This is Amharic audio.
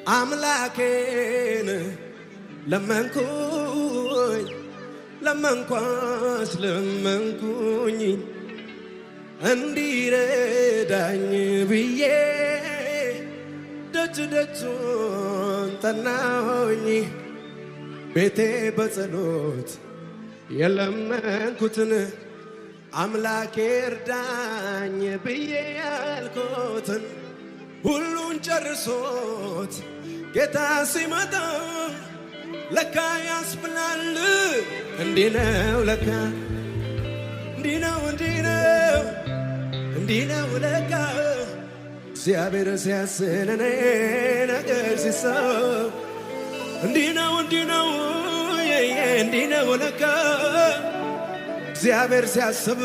አምላኬን ለመንኩኝ ለመንኳስ ለመንኩኝ እንዲረዳኝ ብዬ ደጅ ደጁን ጠናሁኝ ቤቴ በጸሎት የለመንኩትን አምላኬ እርዳኝ ብዬ ያልኩትን ሁሉን ጨርሶት ጌታ ሲመጣ ለካ ያስብላል እንዲህ ነው ለካ እንዲህ ነው እንዲህ ነው እንዲህ ነው ለካ እግዚአብሔር ሲያስነኔ ነገር ሲሰብ እንዲህ ነው እንዲህ ነው ለካ እግዚአብሔር ሲያስብ